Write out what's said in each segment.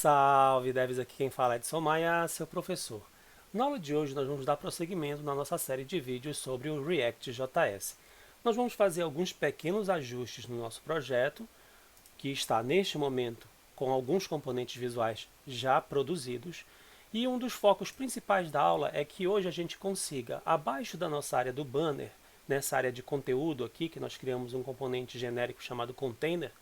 Salve devs, aqui quem fala é Edson Maia, seu professor. Na aula de hoje nós vamos dar prosseguimento na nossa série de vídeos sobre o React.js. Nós vamos fazer alguns pequenos ajustes no nosso projeto, que está neste momento com alguns componentes visuais já produzidos, e um dos focos principais da aula é que hoje a gente consiga, abaixo da nossa área do banner, nessa área de conteúdo aqui, que nós criamos um componente genérico chamado container,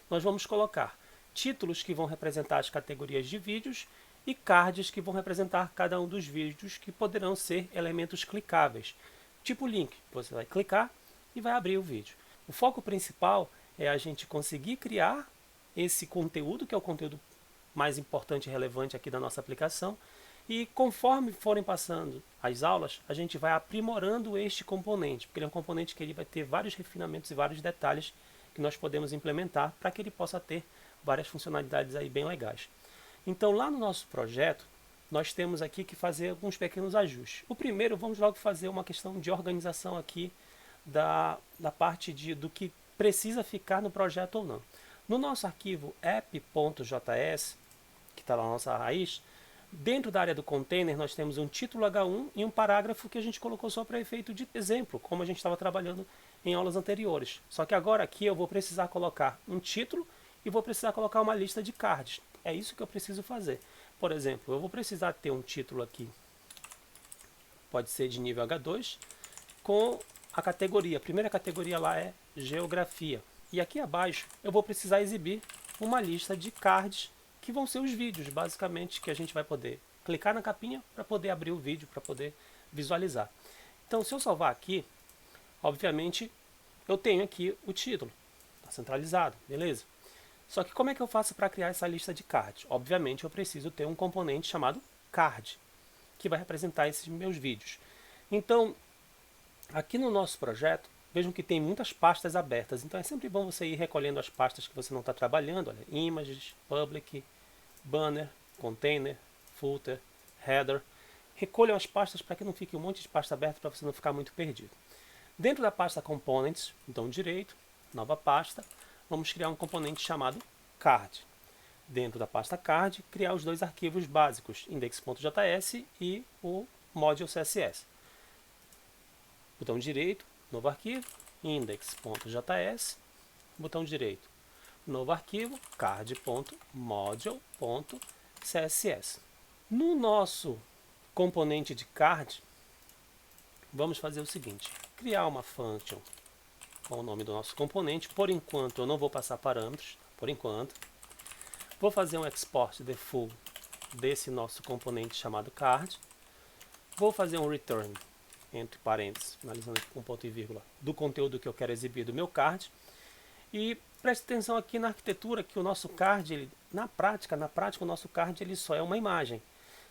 nós vamos colocar títulos que vão representar as categorias de vídeos e cards que vão representar cada um dos vídeos, que poderão ser elementos clicáveis, tipo link. Você vai clicar e vai abrir o vídeo. O foco principal é a gente conseguir criar esse conteúdo, que é o conteúdo mais importante e relevante aqui da nossa aplicação, e conforme forem passando as aulas, a gente vai aprimorando este componente, porque ele é um componente que ele vai ter vários refinamentos e vários detalhes que nós podemos implementar para que ele possa ter várias funcionalidades aí bem legais. Então, lá no nosso projeto, nós temos aqui que fazer alguns pequenos ajustes. O primeiro, vamos logo fazer uma questão de organização aqui da parte do que precisa ficar no projeto ou não. No nosso arquivo app.js, que está lá na nossa raiz, dentro da área do container nós temos um título H1 e um parágrafo que a gente colocou só para efeito de exemplo, como a gente estava trabalhando em aulas anteriores. Só que agora aqui eu vou precisar colocar um título e vou precisar colocar uma lista de cards. É isso que eu preciso fazer. Por exemplo, eu vou precisar ter um título aqui, pode ser de nível H2, com a categoria. A primeira categoria lá é Geografia. E aqui abaixo eu vou precisar exibir uma lista de cards, que vão ser os vídeos, basicamente, que a gente vai poder clicar na capinha para poder abrir o vídeo, para poder visualizar. Então, se eu salvar aqui, obviamente, eu tenho aqui o título. Está centralizado, beleza? Só que como é que eu faço para criar essa lista de cards? Obviamente, eu preciso ter um componente chamado card, que vai representar esses meus vídeos. Então, aqui no nosso projeto, vejam que tem muitas pastas abertas. Então, é sempre bom você ir recolhendo as pastas que você não está trabalhando. Olha, images, public, banner, container, footer, header. Recolham as pastas para que não fique um monte de pasta aberta, para você não ficar muito perdido. Dentro da pasta Components, botão direito, nova pasta, vamos criar um componente chamado Card. Dentro da pasta Card, criar os dois arquivos básicos, index.js e o module CSS. Botão direito, novo arquivo, index.js, botão direito, novo arquivo, card.module.css. No nosso componente de card, vamos fazer o seguinte: criar uma function com o nome do nosso componente. Por enquanto eu não vou passar parâmetros, por enquanto. Vou fazer um export default desse nosso componente chamado card. Vou fazer um return, entre parênteses, finalizando com ponto e vírgula, do conteúdo que eu quero exibir do meu card. E preste atenção aqui na arquitetura, que o nosso card, na prática o nosso card ele só é uma imagem.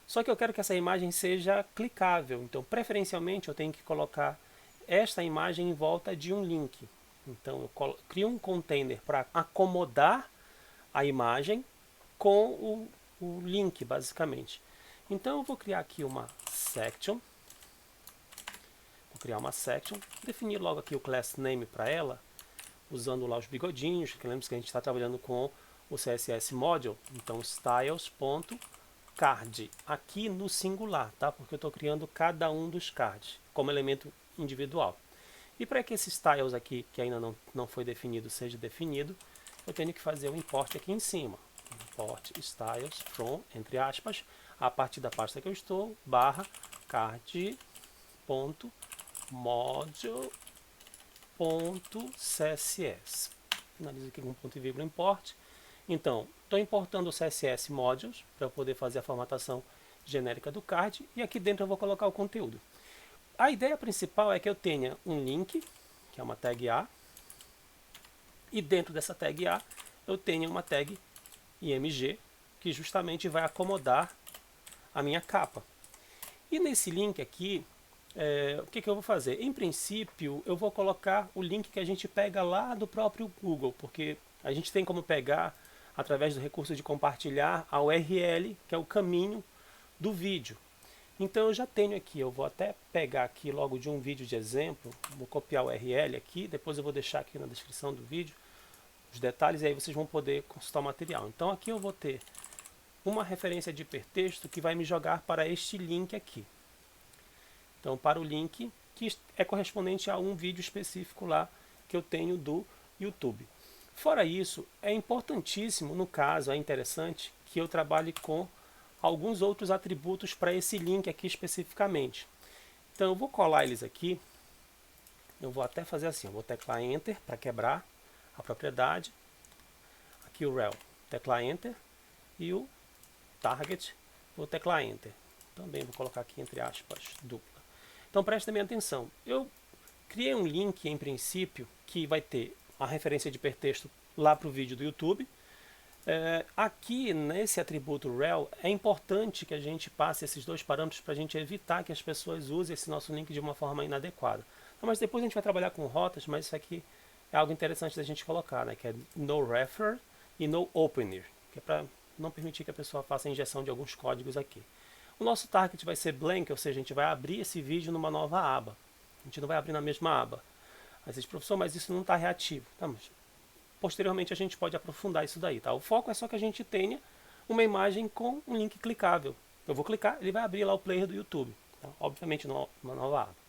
Só que eu quero que essa imagem seja clicável, então preferencialmente eu tenho que colocar esta imagem em volta de um link. Então eu crio um container para acomodar a imagem com o link, basicamente. Então eu vou criar aqui uma section. Vou criar uma section, definir logo aqui o class name para ela, usando lá os bigodinhos, que lembra que a gente está trabalhando com o CSS Module. Então styles.card, aqui no singular, tá? Porque eu estou criando cada um dos cards como elemento individual. E para que esse styles aqui, que ainda não foi definido, seja definido, eu tenho que fazer um import aqui em cima. Import styles from, entre aspas, a partir da pasta que eu estou, barra card.module.css. Finalizo aqui com ponto e vírgula import. Então, estou importando o CSS Modules para eu poder fazer a formatação genérica do card, e aqui dentro eu vou colocar o conteúdo. A ideia principal é que eu tenha um link, que é uma tag A, e dentro dessa tag A eu tenha uma tag img, que justamente vai acomodar a minha capa. E nesse link aqui, o que eu vou fazer? Em princípio, eu vou colocar o link que a gente pega lá do próprio Google, porque a gente tem como pegar, através do recurso de compartilhar, a URL, que é o caminho do vídeo. Então eu já tenho aqui, eu vou até pegar aqui logo de um vídeo de exemplo, vou copiar o URL aqui, depois eu vou deixar aqui na descrição do vídeo os detalhes, e aí vocês vão poder consultar o material. Então aqui eu vou ter uma referência de hipertexto que vai me jogar para este link aqui. Então, para o link que é correspondente a um vídeo específico lá que eu tenho do YouTube. Fora isso, é importantíssimo, no caso, é interessante que eu trabalhe com alguns outros atributos para esse link aqui especificamente. Então, eu vou colar eles aqui. Eu vou até fazer assim, eu vou teclar Enter para quebrar a propriedade. Aqui o rel, teclar Enter. E o target, vou teclar Enter. Também vou colocar aqui entre aspas, dupla. Então prestem bem atenção. Eu criei um link em princípio que vai ter a referência de hipertexto lá para o vídeo do YouTube. Aqui nesse atributo rel é importante que a gente passe esses dois parâmetros para a gente evitar que as pessoas usem esse nosso link de uma forma inadequada. Então, mas depois a gente vai trabalhar com rotas, mas isso aqui é algo interessante da gente colocar, né? Que é no refer e no opener, que é para não permitir que a pessoa faça a injeção de alguns códigos aqui. O nosso target vai ser blank, ou seja, a gente vai abrir esse vídeo numa nova aba. A gente não vai abrir na mesma aba. Aí você diz, professor, mas isso não está reativo. Tá, mas posteriormente a gente pode aprofundar isso daí. Tá? O foco é só que a gente tenha uma imagem com um link clicável. Eu vou clicar, ele vai abrir lá o player do YouTube. Tá? Obviamente numa nova aba.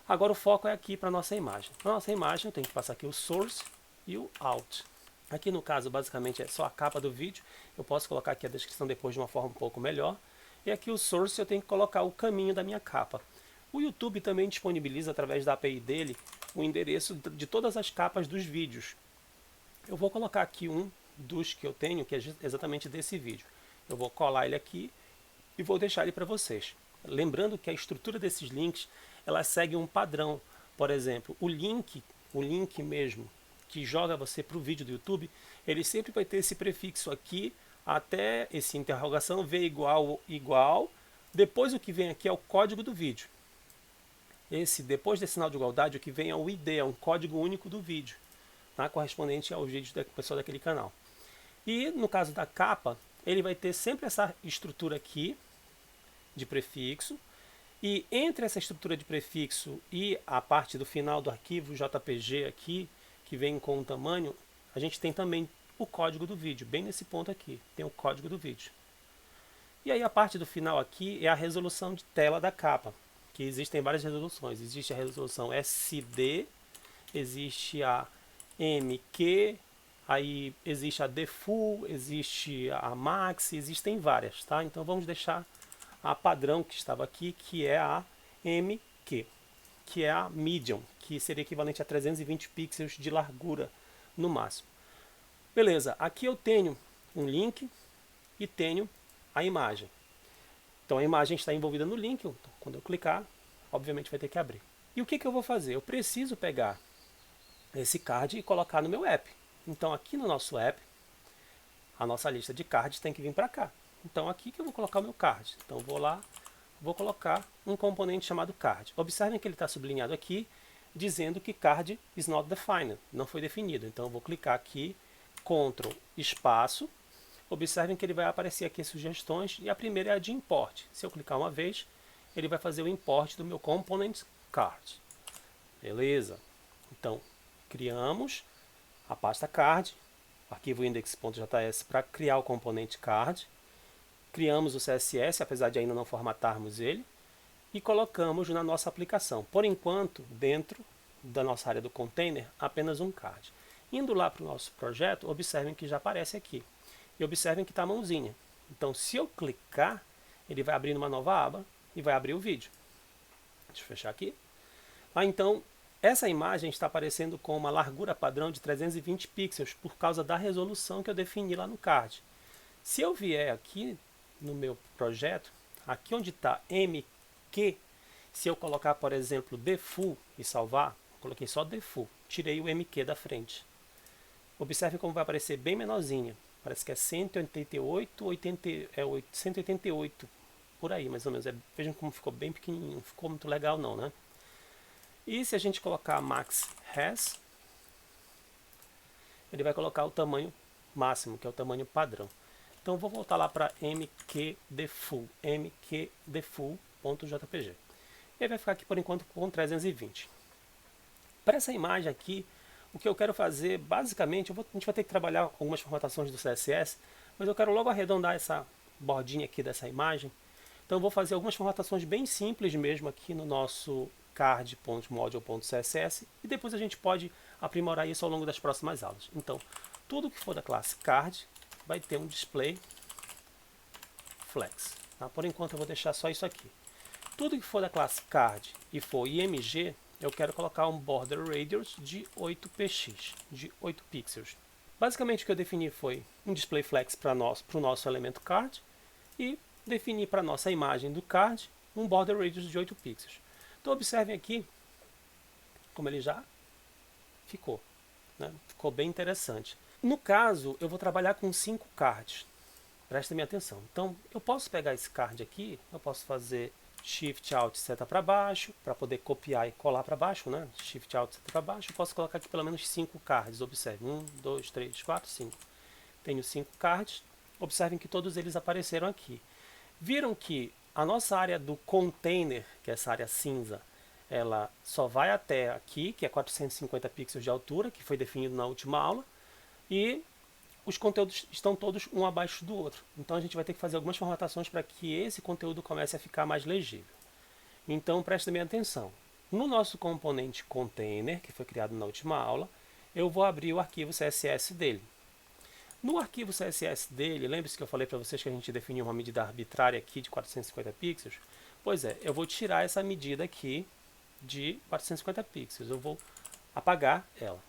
Agora o foco é aqui para a nossa imagem. Na nossa imagem eu tenho que passar aqui o source e o out. Aqui no caso basicamente é só a capa do vídeo. Eu posso colocar aqui a descrição depois de uma forma um pouco melhor. E aqui o source eu tenho que colocar o caminho da minha capa. O YouTube também disponibiliza através da API dele o endereço de todas as capas dos vídeos. Eu vou colocar aqui um dos que eu tenho, que é exatamente desse vídeo. Eu vou colar ele aqui e vou deixar ele para vocês. Lembrando que a estrutura desses links, ela segue um padrão. Por exemplo, o link mesmo, que joga você para o vídeo do YouTube, ele sempre vai ter esse prefixo aqui, até esse interrogação v igual, depois o que vem aqui é o código do vídeo. Depois desse sinal de igualdade, o que vem é o ID, é um código único do vídeo, tá? Correspondente aos vídeos da pessoa daquele canal. E no caso da capa, ele vai ter sempre essa estrutura aqui, de prefixo, e entre essa estrutura de prefixo e a parte do final do arquivo JPG aqui, que vem com o tamanho, a gente tem também o código do vídeo, bem nesse ponto aqui, tem o código do vídeo. E aí a parte do final aqui é a resolução de tela da capa, que existem várias resoluções. Existe a resolução SD, existe a MQ, aí existe a Defull, existe a Max, existem várias, tá? Então vamos deixar a padrão que estava aqui, que é a MQ, que é a Medium, que seria equivalente a 320 pixels de largura no máximo. Beleza, aqui eu tenho um link e tenho a imagem. Então a imagem está envolvida no link, então, quando eu clicar, obviamente vai ter que abrir. E o que eu vou fazer? Eu preciso pegar esse card e colocar no meu app. Então aqui no nosso app, a nossa lista de cards tem que vir para cá. Então aqui que eu vou colocar o meu card. Então vou lá, vou colocar um componente chamado card. Observem que ele está sublinhado aqui, dizendo que card is not defined, não foi definido. Então eu vou clicar aqui, Ctrl espaço. Observem que ele vai aparecer aqui as sugestões e a primeira é a de import. Se eu clicar uma vez, ele vai fazer o import do meu component card. Beleza? Então criamos a pasta card, arquivo index.js para criar o componente card. Criamos o CSS, apesar de ainda não formatarmos ele, e colocamos na nossa aplicação. Por enquanto, dentro da nossa área do container, apenas um card. Indo lá para o nosso projeto, observem que já aparece aqui. E observem que está a mãozinha. Então, se eu clicar, ele vai abrir uma nova aba e vai abrir o vídeo. Deixa eu fechar aqui. Então, essa imagem está aparecendo com uma largura padrão de 320 pixels por causa da resolução que eu defini lá no card. Se eu vier aqui no meu projeto, aqui onde está MQ, se eu colocar, por exemplo, Defull e salvar, coloquei só Defull, tirei o MQ da frente. Observe como vai aparecer bem menorzinha. Parece que é 188, 188, por aí mais ou menos. Vejam como ficou bem pequenininho, não ficou muito legal não, né? E se a gente colocar Max Res, ele vai colocar o tamanho máximo, que é o tamanho padrão. Então vou voltar lá para mkdefull, mkdefull.jpg. E vai ficar aqui por enquanto com 320. Para essa imagem aqui, o que eu quero fazer, basicamente, a gente vai ter que trabalhar algumas formatações do CSS, mas eu quero logo arredondar essa bordinha aqui dessa imagem. Então eu vou fazer algumas formatações bem simples mesmo aqui no nosso card.module.css e depois a gente pode aprimorar isso ao longo das próximas aulas. Então, tudo que for da classe card vai ter um display flex. Tá? Por enquanto eu vou deixar só isso aqui. Tudo que for da classe card e for img, eu quero colocar um border radius de 8px, de 8 pixels. Basicamente o que eu defini foi um display flex para o nosso elemento card e defini para a nossa imagem do card um border radius de 8 pixels. Então observem aqui como ele já ficou, né? Ficou bem interessante. No caso, eu vou trabalhar com 5 cards. Prestem minha atenção. Então, eu posso pegar esse card aqui, eu posso fazer Shift Alt seta para baixo, para poder copiar e colar para baixo, né? Shift Alt seta para baixo, eu posso colocar aqui pelo menos 5 cards. Observe, 1, 2, 3, 4, 5. Tenho 5 cards. Observem que todos eles apareceram aqui. Viram que a nossa área do container, que é essa área cinza, ela só vai até aqui, que é 450 pixels de altura, que foi definido na última aula, e os conteúdos estão todos um abaixo do outro. Então a gente vai ter que fazer algumas formatações para que esse conteúdo comece a ficar mais legível. Então prestem bem atenção. No nosso componente container, que foi criado na última aula, eu vou abrir o arquivo CSS dele. No arquivo CSS dele, lembre-se que eu falei para vocês que a gente definiu uma medida arbitrária aqui de 450 pixels? Pois é, eu vou tirar essa medida aqui de 450 pixels. Eu vou apagar ela.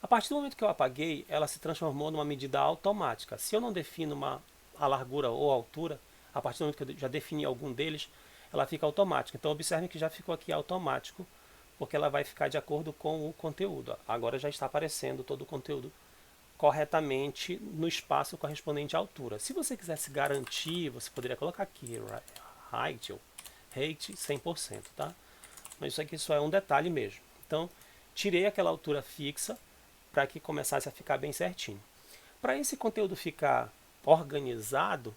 A partir do momento que eu apaguei, ela se transformou numa medida automática. Se eu não defino a largura ou a altura, a partir do momento que eu já defini algum deles, ela fica automática. Então observem que já ficou aqui automático, porque ela vai ficar de acordo com o conteúdo. Agora já está aparecendo todo o conteúdo corretamente no espaço correspondente à altura. Se você quisesse garantir, você poderia colocar aqui height 100%, tá? Mas isso aqui só é um detalhe mesmo. Então, tirei aquela altura fixa para que começasse a ficar bem certinho. Para esse conteúdo ficar organizado,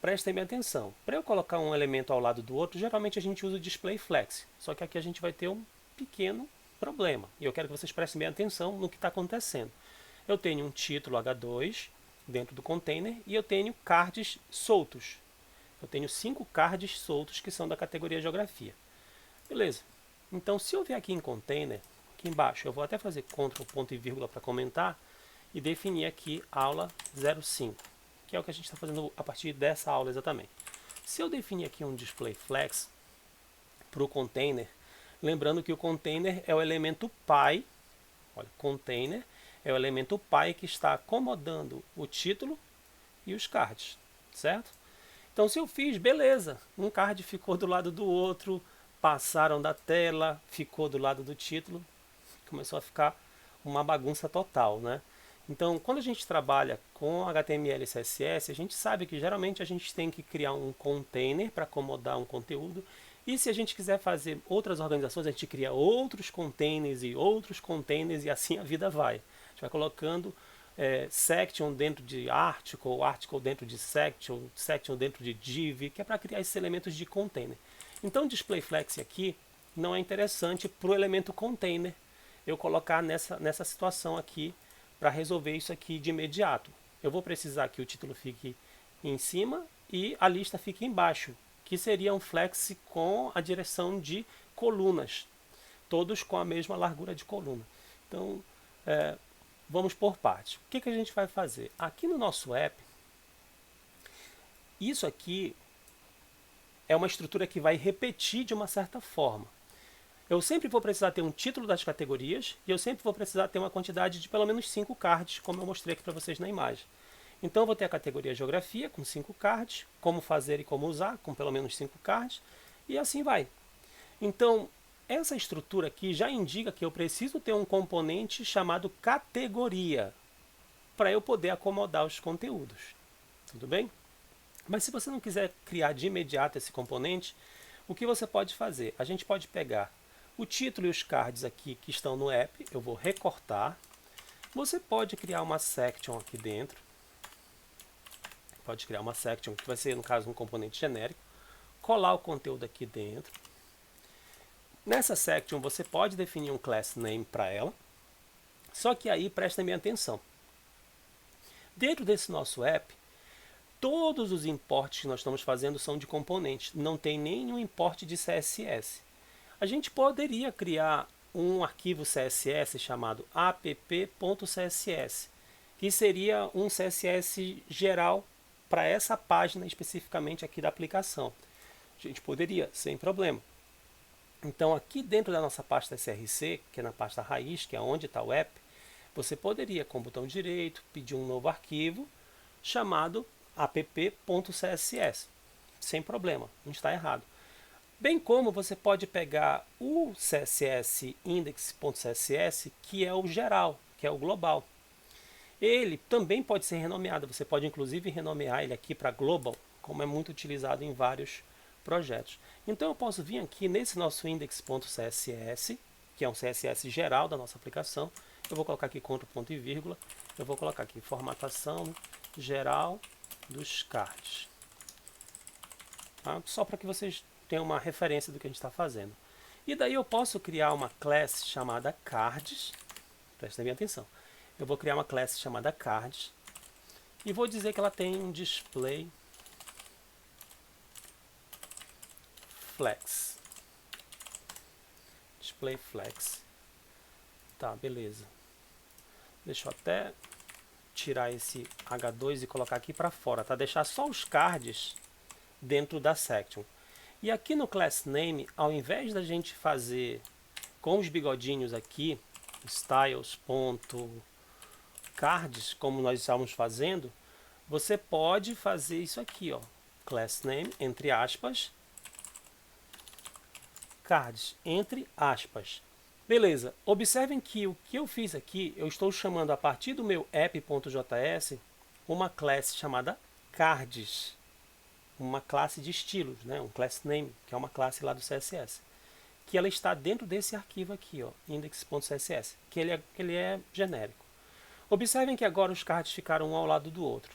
prestem bem atenção. Para eu colocar um elemento ao lado do outro, geralmente a gente usa o display flex. Só que aqui a gente vai ter um pequeno problema. E eu quero que vocês prestem bem atenção no que está acontecendo. Eu tenho um título H2 dentro do container e eu tenho cards soltos. Eu tenho 5 cards soltos que são da categoria Geografia. Beleza. Então, se eu vier aqui em Container, aqui embaixo, eu vou até fazer Ctrl, ponto e vírgula para comentar e definir aqui aula 05, que é o que a gente está fazendo a partir dessa aula exatamente. Se eu definir aqui um Display Flex para o Container, lembrando que o Container é o elemento pai, olha, Container é o elemento pai que está acomodando o título e os cards, certo? Então, se eu fiz, beleza, um card ficou do lado do outro, passaram da tela, ficou do lado do título, começou a ficar uma bagunça total, né? Então, quando a gente trabalha com HTML e CSS, a gente sabe que geralmente a gente tem que criar um container para acomodar um conteúdo, e se a gente quiser fazer outras organizações, a gente cria outros containers e assim a vida vai. A gente vai colocando section dentro de article, article dentro de section, section dentro de div, que é para criar esses elementos de container. Então, display flex aqui não é interessante para o elemento container eu colocar nessa situação aqui para resolver isso aqui de imediato. Eu vou precisar que o título fique em cima e a lista fique embaixo, que seria um flex com a direção de colunas, todos com a mesma largura de coluna. Então, vamos por partes. O que a gente vai fazer? Aqui no nosso app, isso aqui é uma estrutura que vai repetir de uma certa forma. Eu sempre vou precisar ter um título das categorias e eu sempre vou precisar ter uma quantidade de pelo menos 5 cards, como eu mostrei aqui para vocês na imagem. Então eu vou ter a categoria Geografia com 5 cards, como fazer e como usar com pelo menos 5 cards, e assim vai. Então, essa estrutura aqui já indica que eu preciso ter um componente chamado categoria para eu poder acomodar os conteúdos. Tudo bem? Mas se você não quiser criar de imediato esse componente, o que você pode fazer? A gente pode pegar o título e os cards aqui que estão no app, eu vou recortar. Você pode criar uma section aqui dentro. Pode criar uma section, que vai ser, no caso, um componente genérico. Colar o conteúdo aqui dentro. Nessa section você pode definir um class name para ela, só que aí prestem bem atenção. Dentro desse nosso app, todos os importes que nós estamos fazendo são de componentes, não tem nenhum importe de CSS. A gente poderia criar um arquivo CSS chamado app.css, que seria um CSS geral para essa página especificamente aqui da aplicação. A gente poderia, sem problema. Então aqui dentro da nossa pasta src, que é na pasta raiz, que é onde está o app, você poderia, com o botão direito, pedir um novo arquivo chamado app.css, sem problema, não está errado. Bem como você pode pegar o CSS index.css, que é o geral, que é o global. Ele também pode ser renomeado, você pode inclusive renomear ele aqui para global, como é muito utilizado em vários projetos. Então eu posso vir aqui nesse nosso index.css, que é um CSS geral da nossa aplicação. Eu vou colocar aqui Ctrl, ponto e vírgula. Eu vou colocar aqui formatação geral dos cards. Tá? Só para que vocês tenham uma referência do que a gente está fazendo. E daí eu posso criar uma classe chamada cards. Prestem bem atenção. Eu vou criar uma classe chamada cards. E vou dizer que ela tem um display flex. Display flex. Tá, beleza. Deixa eu até tirar esse H2 e colocar aqui para fora, tá? Deixar só os cards dentro da section. E aqui no class name, ao invés da gente fazer com os bigodinhos aqui, styles.cards, como nós estávamos fazendo, você pode fazer isso aqui, ó. Class name, entre aspas, cards, entre aspas. Beleza, observem que o que eu fiz aqui, eu estou chamando a partir do meu app.js uma classe chamada cards, uma classe de estilos, né? Um class name, que é uma classe lá do CSS, que ela está dentro desse arquivo aqui, ó, index.css, que ele é genérico. Observem que agora os cards ficaram um ao lado do outro.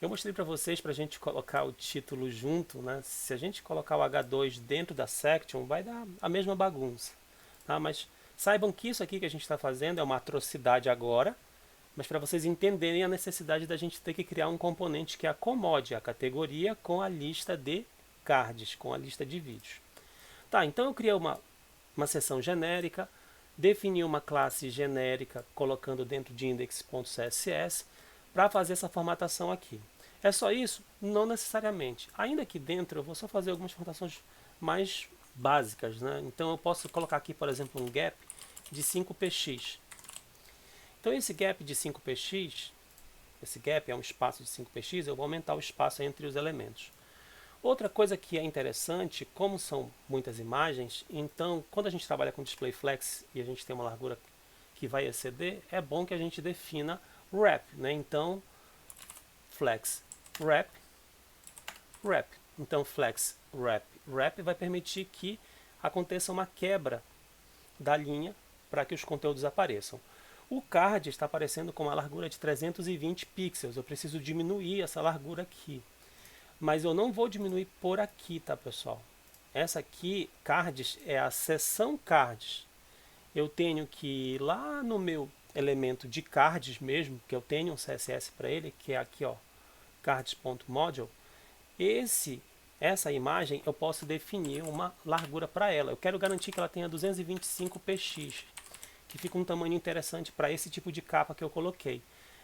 Eu mostrei para vocês para a gente colocar o título junto, né? Se a gente colocar o H2 dentro da section, vai dar a mesma bagunça, tá? Mas saibam que isso aqui que a gente está fazendo é uma atrocidade agora, mas para vocês entenderem a necessidade da gente ter que criar um componente que acomode a categoria com a lista de cards, com a lista de vídeos. Tá, então eu criei uma seção genérica, defini uma classe genérica colocando dentro de index.css para fazer essa formatação aqui. É só isso? Não necessariamente. Ainda aqui dentro eu vou só fazer algumas formatações mais básicas, né? Então eu posso colocar aqui, por exemplo, um gap de 5px. Então esse gap de 5px, esse gap é um espaço de 5px, eu vou aumentar o espaço entre os elementos. Outra coisa que é interessante, como são muitas imagens, então quando a gente trabalha com display flex e a gente tem uma largura que vai exceder, é bom que a gente defina wrap, né? Então flex wrap, wrap. Então flex wrap, wrap vai permitir que aconteça uma quebra da linha para que os conteúdos apareçam. O card está aparecendo com uma largura de 320 pixels. Eu preciso diminuir essa largura aqui. Mas eu não vou diminuir por aqui, tá, pessoal? Essa aqui, cards, é a seção cards. Eu tenho que ir lá no meu elemento de cards mesmo, que eu tenho um CSS para ele, que é aqui, ó, cards.module. Essa imagem eu posso definir uma largura para ela. Eu quero garantir que ela tenha 225 px, que fica um tamanho interessante para esse tipo de capa que eu coloquei.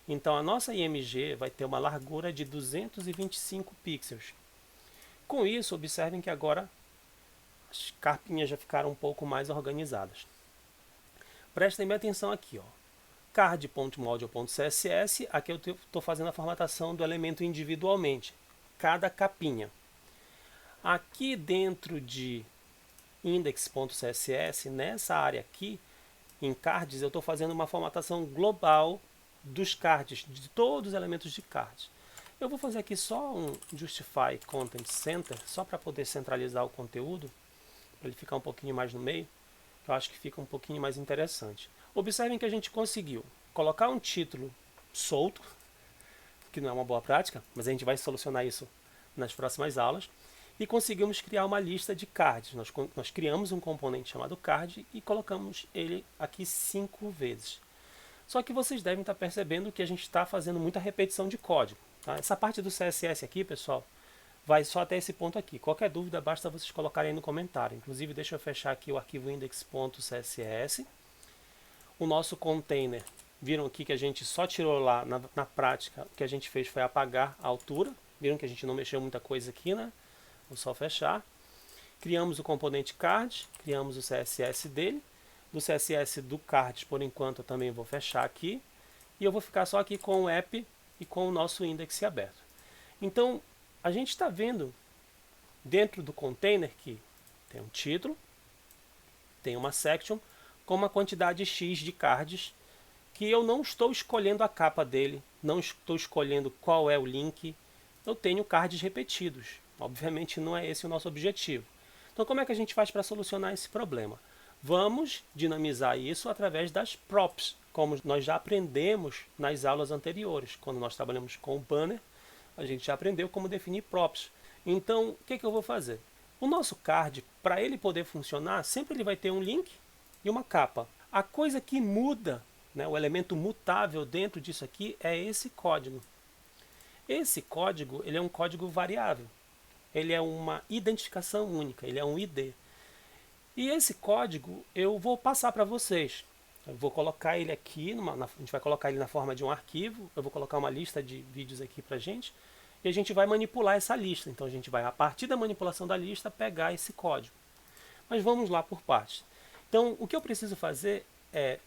Então a nossa IMG vai ter uma largura de 225 pixels. Com isso, observem que agora as capinhas já ficaram um pouco mais organizadas. Prestem bem atenção aqui, ó. Card.module.css, aqui eu estou fazendo a formatação do elemento individualmente, cada capinha. Aqui dentro de index.css, nessa área aqui, em cards, eu estou fazendo uma formatação global dos cards, de todos os elementos de cards. Eu vou fazer aqui só um Justify Content Center, só para poder centralizar o conteúdo, para ele ficar um pouquinho mais no meio, que eu acho que fica um pouquinho mais interessante. Observem que a gente conseguiu colocar um título solto, que não é uma boa prática, mas a gente vai solucionar isso nas próximas aulas, e conseguimos criar uma lista de cards. Nós criamos um componente chamado card e colocamos ele aqui 5 vezes. Só que vocês devem estar percebendo que a gente está fazendo muita repetição de código. Tá? Essa parte do CSS aqui, pessoal, vai só até esse ponto aqui. Qualquer dúvida, basta vocês colocarem aí no comentário. Inclusive, deixa eu fechar aqui o arquivo index.css. O nosso container, viram aqui que a gente só tirou lá, na prática, o que a gente fez foi apagar a altura. Viram que a gente não mexeu muita coisa aqui, né? Vou só fechar. Criamos o componente card, criamos o CSS dele. Do CSS do card, por enquanto, eu também vou fechar aqui. E eu vou ficar só aqui com o app e com o nosso index aberto. Então, a gente está vendo dentro do container que tem um título, tem uma section com uma quantidade X de cards que eu não estou escolhendo a capa dele, não estou escolhendo qual é o link, eu tenho cards repetidos. Obviamente não é esse o nosso objetivo. Então como é que a gente faz para solucionar esse problema? Vamos dinamizar isso através das props, como nós já aprendemos nas aulas anteriores. Quando nós trabalhamos com o banner, a gente já aprendeu como definir props. Então, o que eu vou fazer? O nosso card, para ele poder funcionar, sempre ele vai ter um link e uma capa. A coisa que muda, né, o elemento mutável dentro disso aqui é esse código. Esse código ele é um código variável. Ele é uma identificação única, ele é um ID. E esse código eu vou passar para vocês. Eu vou colocar ele aqui, a gente vai colocar ele na forma de um arquivo, eu vou colocar uma lista de vídeos aqui para a gente, e a gente vai manipular essa lista. Então a gente vai, a partir da manipulação da lista, pegar esse código. Mas vamos lá por partes. Então o que eu preciso fazer é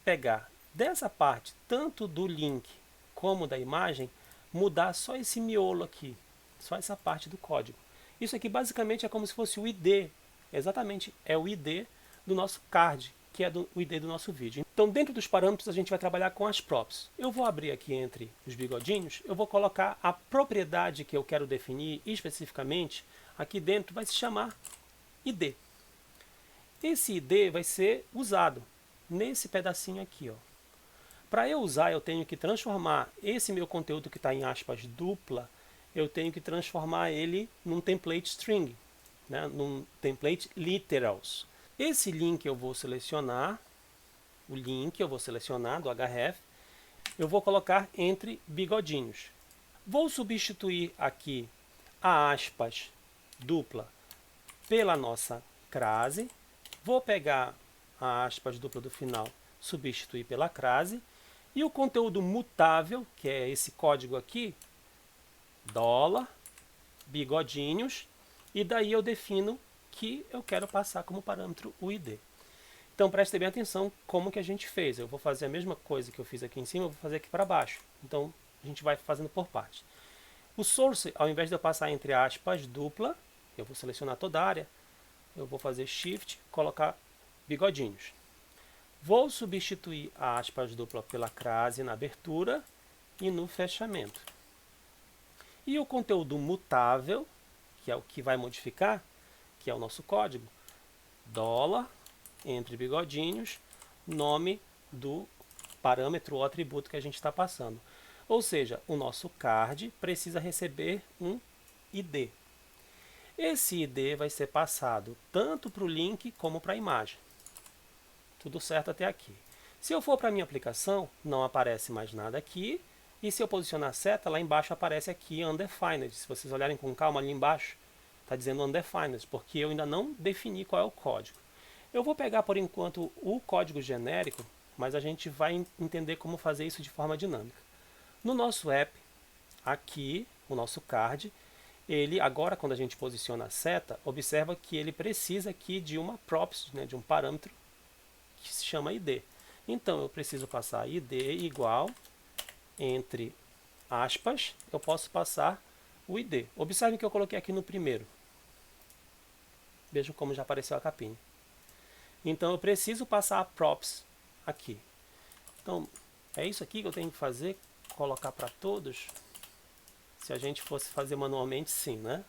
pegar dessa parte, tanto do link como da imagem, mudar só esse miolo aqui, só essa parte do código. Isso aqui basicamente é como se fosse o ID, exatamente é o ID do nosso card, que é o ID do nosso vídeo. Então dentro dos parâmetros a gente vai trabalhar com as props. Eu vou abrir aqui entre os bigodinhos, eu vou colocar a propriedade que eu quero definir especificamente, aqui dentro vai se chamar ID. Esse ID vai ser usado nesse pedacinho aqui, ó. Para eu usar, eu tenho que transformar esse meu conteúdo que está em aspas dupla, eu tenho que transformar ele num template string, né, num template literals. Esse link eu vou selecionar, o link eu vou selecionar do href, eu vou colocar entre bigodinhos. Vou substituir aqui a aspas dupla pela nossa crase. Vou pegar a aspas dupla do final, substituir pela crase. E o conteúdo mutável, que é esse código aqui, dólar, bigodinhos, e daí eu defino que eu quero passar como parâmetro o ID. Então prestem bem atenção como que a gente fez. Eu vou fazer a mesma coisa que eu fiz aqui em cima, eu vou fazer aqui para baixo. Então a gente vai fazendo por parte. O source, ao invés de eu passar entre aspas dupla, eu vou selecionar toda a área, eu vou fazer shift, colocar bigodinhos. Vou substituir a aspas dupla pela crase na abertura e no fechamento. E o conteúdo mutável, que é o que vai modificar, que é o nosso código, dólar, entre bigodinhos, nome do parâmetro ou atributo que a gente está passando. Ou seja, o nosso card precisa receber um ID. Esse ID vai ser passado tanto para o link como para a imagem. Tudo certo até aqui. Se eu for para a minha aplicação, não aparece mais nada aqui. E se eu posicionar a seta, lá embaixo aparece aqui Undefined. Se vocês olharem com calma ali embaixo, está dizendo Undefined, porque eu ainda não defini qual é o código. Eu vou pegar por enquanto o código genérico, mas a gente vai entender como fazer isso de forma dinâmica. No nosso app, aqui, o nosso card, ele agora quando a gente posiciona a seta, observa que ele precisa aqui de uma props, né, de um parâmetro que se chama ID. Então eu preciso passar ID igual, entre aspas, eu posso passar o ID. Observem que eu coloquei aqui no primeiro. Vejam como já apareceu a capinha. Então eu preciso passar a props aqui. Então é isso aqui que eu tenho que fazer, colocar para todos. Se a gente fosse fazer manualmente, sim, né?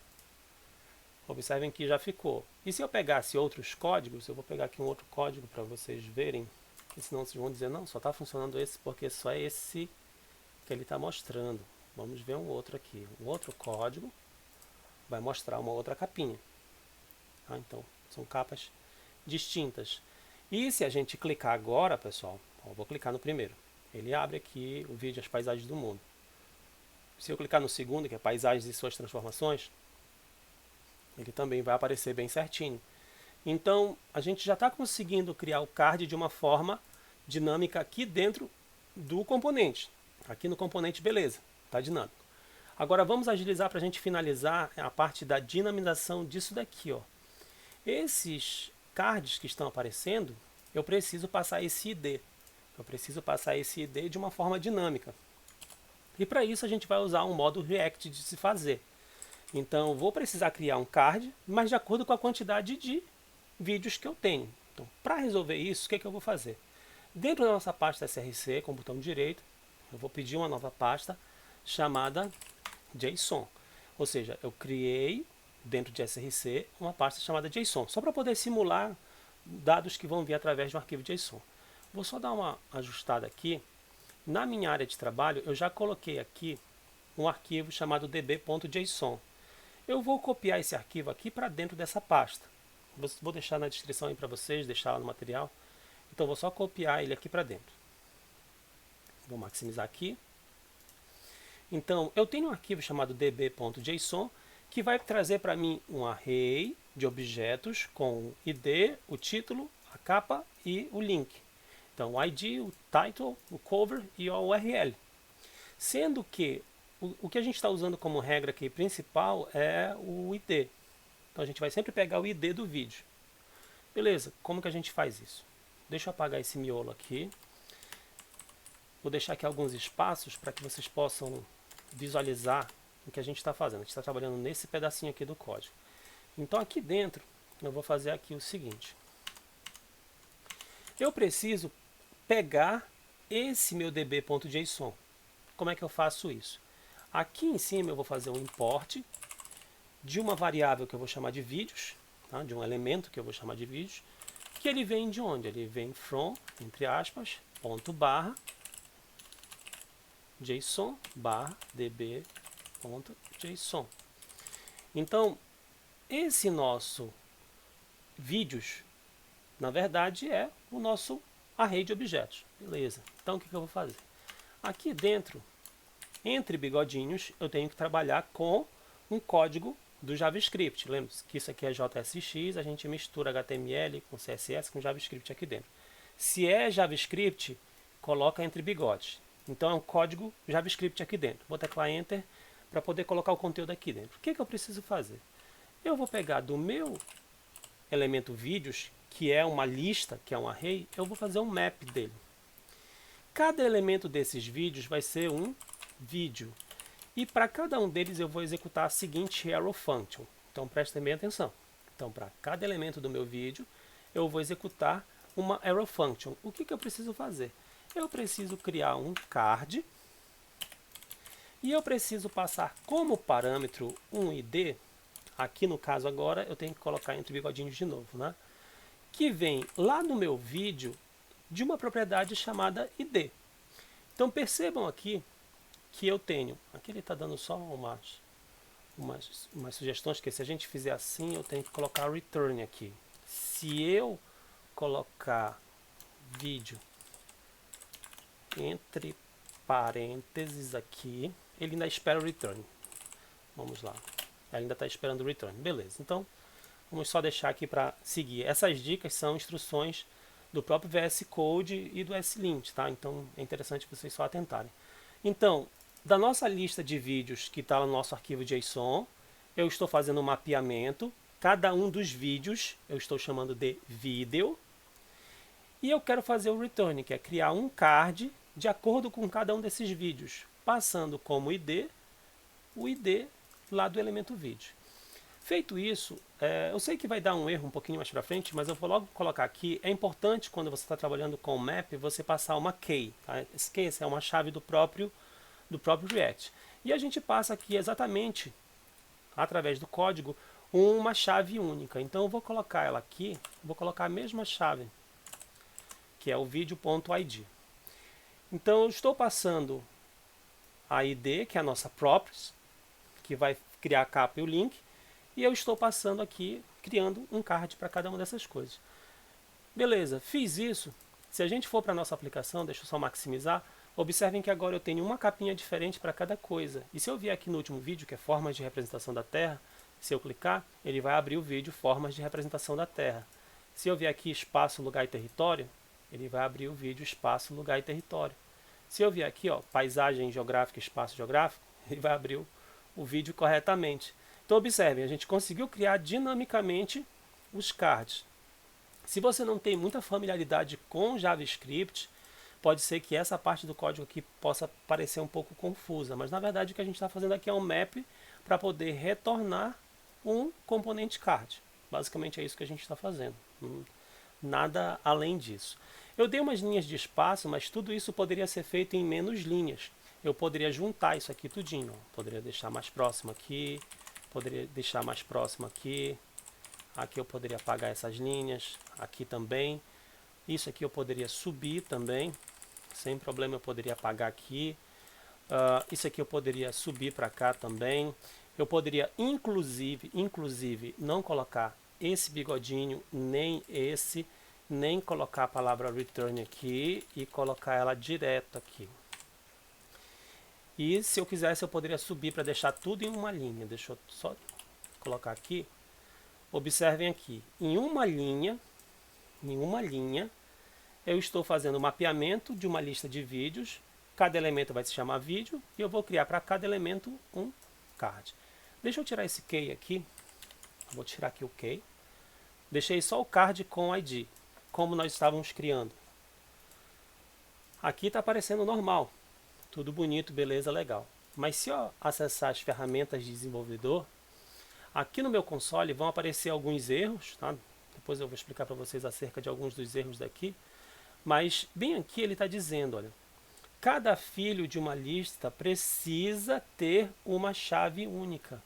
Observem que já ficou. E se eu pegasse outros códigos, eu vou pegar aqui um outro código para vocês verem, porque senão vocês vão dizer, não, só está funcionando esse porque só é esse que ele está mostrando. Vamos ver um outro aqui. Um outro código vai mostrar uma outra capinha. Ah, então, são capas distintas. E se a gente clicar agora, pessoal, ó, vou clicar no primeiro. Ele abre aqui o vídeo As Paisagens do Mundo. Se eu clicar no segundo, que é Paisagens e suas transformações, ele também vai aparecer bem certinho. Então, a gente já está conseguindo criar o card de uma forma dinâmica aqui dentro do componente. Aqui no componente, beleza, está dinâmico. Agora vamos agilizar para a gente finalizar a parte da dinamização disso daqui. Ó. Esses cards que estão aparecendo, eu preciso passar esse ID. Eu preciso passar esse ID de uma forma dinâmica. E para isso a gente vai usar um modo React de se fazer. Então vou precisar criar um card, mas de acordo com a quantidade de vídeos que eu tenho. Então, para resolver isso, o que eu vou fazer? Dentro da nossa pasta src, com o botão direito, eu vou pedir uma nova pasta chamada JSON. Ou seja, eu criei dentro de src uma pasta chamada JSON, só para poder simular dados que vão vir através de um arquivo JSON. Vou só dar uma ajustada aqui. Na minha área de trabalho, eu já coloquei aqui um arquivo chamado db.json. Eu vou copiar esse arquivo aqui para dentro dessa pasta. Vou deixar na descrição aí para vocês, deixar lá no material. Então vou só copiar ele aqui para dentro. Vou maximizar aqui. Então eu tenho um arquivo chamado db.json que vai trazer para mim um array de objetos com o ID, o título, a capa e o link. Então o ID, o title, o cover e a URL. Sendo que o que a gente está usando como regra aqui principal é o ID. Então a gente vai sempre pegar o ID do vídeo. Beleza, como que a gente faz isso? Deixa eu apagar esse miolo aqui. Vou deixar aqui alguns espaços para que vocês possam visualizar o que a gente está fazendo. A gente está trabalhando nesse pedacinho aqui do código. Então aqui dentro eu vou fazer aqui o seguinte. Eu preciso pegar esse meu db.json. Como é que eu faço isso? Aqui em cima eu vou fazer um import de uma variável que eu vou chamar de vídeos, tá? De um elemento que eu vou chamar de vídeos, que ele vem de onde? Ele vem from, entre aspas, ponto barra, json barra db.json. Então, esse nosso vídeos, na verdade, é o nosso array de objetos. Beleza. Então, o que eu vou fazer? Aqui dentro, entre bigodinhos, eu tenho que trabalhar com um código do JavaScript. Lembre-se que isso aqui é JSX, a gente mistura HTML com CSS com JavaScript aqui dentro. Se é JavaScript, coloca entre bigodes. Então é um código JavaScript aqui dentro. Vou teclar Enter para poder colocar o conteúdo aqui dentro. O que eu preciso fazer? Eu vou pegar do meu elemento vídeos, que é uma lista, que é um array, eu vou fazer um map dele. Cada elemento desses vídeos vai ser um vídeo. E para cada um deles eu vou executar a seguinte arrow function. Então prestem bem atenção. Então para cada elemento do meu vídeo eu vou executar uma arrow function. O que eu preciso fazer? Eu preciso criar um card e eu preciso passar como parâmetro um ID. Aqui no caso agora eu tenho que colocar entre bigodinhos de novo, né? Que vem lá no meu vídeo de uma propriedade chamada ID. Então percebam aqui que eu tenho, aqui ele está dando só umas sugestões, que se a gente fizer assim, eu tenho que colocar return aqui. Se eu colocar vídeo entre parênteses aqui, ele ainda espera o return. Vamos lá, ele ainda está esperando o return, beleza. Então, vamos só deixar aqui para seguir. Essas dicas são instruções do próprio VS Code e do SLint, tá? Então, é interessante vocês só atentarem. Então, da nossa lista de vídeos que está no nosso arquivo JSON, eu estou fazendo um mapeamento. Cada um dos vídeos eu estou chamando de vídeo. E eu quero fazer o return, que é criar um card de acordo com cada um desses vídeos, passando como ID o ID lá do elemento vídeo. Feito isso, eu sei que vai dar um erro um pouquinho mais para frente, mas eu vou logo colocar aqui. É importante quando você está trabalhando com o map, você passar uma key. Tá? Esse key é uma chave do próprio React. E a gente passa aqui exatamente, através do código, uma chave única. Então eu vou colocar ela aqui, vou colocar a mesma chave, que é o video.id. Então eu estou passando a ID, que é a nossa properties, que vai criar a capa e o link, e eu estou passando aqui, criando um card para cada uma dessas coisas. Beleza, fiz isso. Se a gente for para a nossa aplicação, deixa eu só maximizar, Observem que agora eu tenho uma capinha diferente para cada coisa. E se eu vier aqui no último vídeo, que é formas de representação da Terra, se eu clicar, ele vai abrir o vídeo formas de representação da Terra. Se eu vier aqui espaço, lugar e território, ele vai abrir o vídeo espaço, lugar e território. Se eu vier aqui, ó, paisagem geográfica, espaço geográfico, ele vai abrir o vídeo corretamente. Então observem, a gente conseguiu criar dinamicamente os cards. Se você não tem muita familiaridade com JavaScript, pode ser que essa parte do código aqui possa parecer um pouco confusa, mas na verdade o que a gente está fazendo aqui é um map para poder retornar um componente card. Basicamente é isso que a gente está fazendo, nada além disso. Eu dei umas linhas de espaço, mas tudo isso poderia ser feito em menos linhas. Eu poderia juntar isso aqui tudinho, poderia deixar mais próximo aqui, poderia deixar mais próximo aqui, aqui eu poderia apagar essas linhas, aqui também. Isso aqui eu poderia subir também, sem problema eu poderia apagar aqui. Isso aqui eu poderia subir para cá também. Eu poderia inclusive não colocar esse bigodinho, nem esse, nem colocar a palavra return aqui e colocar ela direto aqui. E se eu quisesse eu poderia subir para deixar tudo em uma linha. Deixa eu só colocar aqui. Observem aqui, em uma linha, eu estou fazendo o mapeamento de uma lista de vídeos. Cada elemento vai se chamar vídeo e eu vou criar para cada elemento um card. Deixa eu tirar esse key aqui. Vou tirar aqui o key. Deixei só o card com ID, como nós estávamos criando. Aqui está aparecendo normal. Tudo bonito, beleza, legal. Mas se eu acessar as ferramentas de desenvolvedor, aqui no meu console vão aparecer alguns erros, tá? Depois eu vou explicar para vocês acerca de alguns dos erros daqui. Mas bem aqui ele está dizendo, olha, cada filho de uma lista precisa ter uma chave única.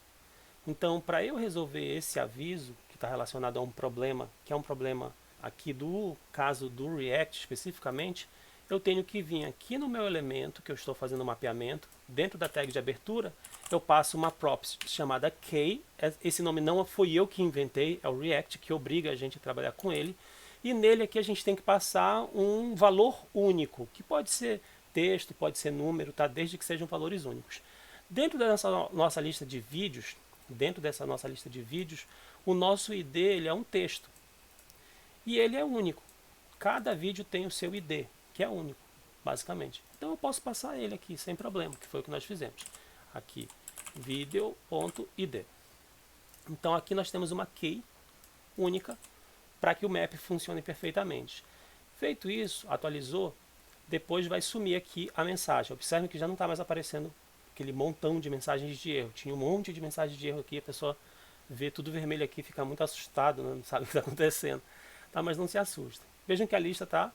Então, para eu resolver esse aviso, que está relacionado a um problema, que é um problema aqui do caso do React especificamente, eu tenho que vir aqui no meu elemento, que eu estou fazendo o mapeamento, dentro da tag de abertura, eu passo uma props chamada key. Esse nome não fui eu que inventei, é o React que obriga a gente a trabalhar com ele. E nele aqui a gente tem que passar um valor único, que pode ser texto, pode ser número, tá? Desde que sejam valores únicos. Dentro dessa nossa lista de vídeos, o nosso ID ele é um texto. E ele é único. Cada vídeo tem o seu ID, que é único, basicamente. Então eu posso passar ele aqui sem problema, que foi o que nós fizemos. Aqui, video.id. Então aqui nós temos uma key única para que o map funcione perfeitamente. Feito isso, atualizou, depois vai sumir aqui a mensagem. Observe que já não está mais aparecendo aquele montão de mensagens de erro. Tinha um monte de mensagens de erro aqui, a pessoa vê tudo vermelho aqui, fica muito assustado, né? Não sabe o que está acontecendo. Tá, mas não se assusta. Vejam que a lista está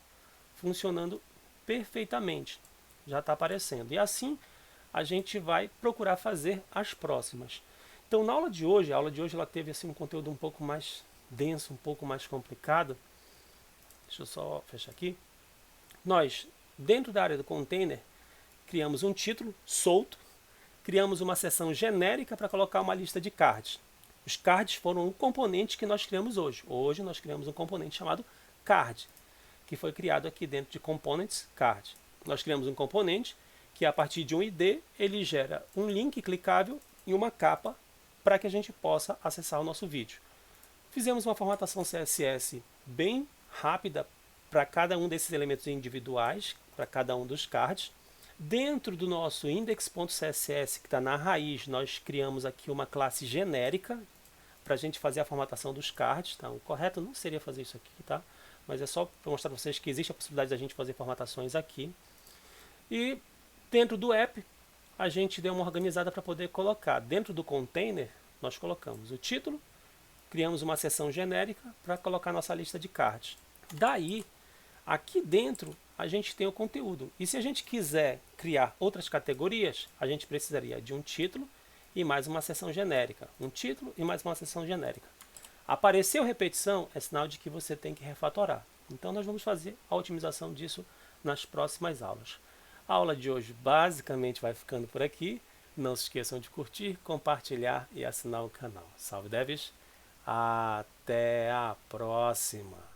funcionando perfeitamente. Já está aparecendo. E assim a gente vai procurar fazer as próximas. Então na aula de hoje ela teve assim, um conteúdo um pouco mais denso, um pouco mais complicado. Deixa eu só fechar aqui. Nós, dentro da área do container, criamos um título solto, criamos uma seção genérica para colocar uma lista de cards. Os cards foram um componente que nós criamos hoje. Hoje nós criamos um componente chamado card, que foi criado aqui dentro de components card. Nós criamos um componente que a partir de um ID ele gera um link clicável e uma capa para que a gente possa acessar o nosso vídeo. Fizemos uma formatação CSS bem rápida para cada um desses elementos individuais, para cada um dos cards. Dentro do nosso index.css, que está na raiz, nós criamos aqui uma classe genérica para a gente fazer a formatação dos cards. Tá? O correto não seria fazer isso aqui, tá? Mas é só para mostrar para vocês que existe a possibilidade da gente fazer formatações aqui. E dentro do app, a gente deu uma organizada para poder colocar. Dentro do container, nós colocamos o título, criamos uma seção genérica para colocar nossa lista de cards. Daí, aqui dentro, a gente tem o conteúdo. E se a gente quiser criar outras categorias, a gente precisaria de um título e mais uma seção genérica. Um título e mais uma seção genérica. Apareceu repetição, é sinal de que você tem que refatorar. Então nós vamos fazer a otimização disso nas próximas aulas. A aula de hoje basicamente vai ficando por aqui. Não se esqueçam de curtir, compartilhar e assinar o canal. Salve devs! Até a próxima!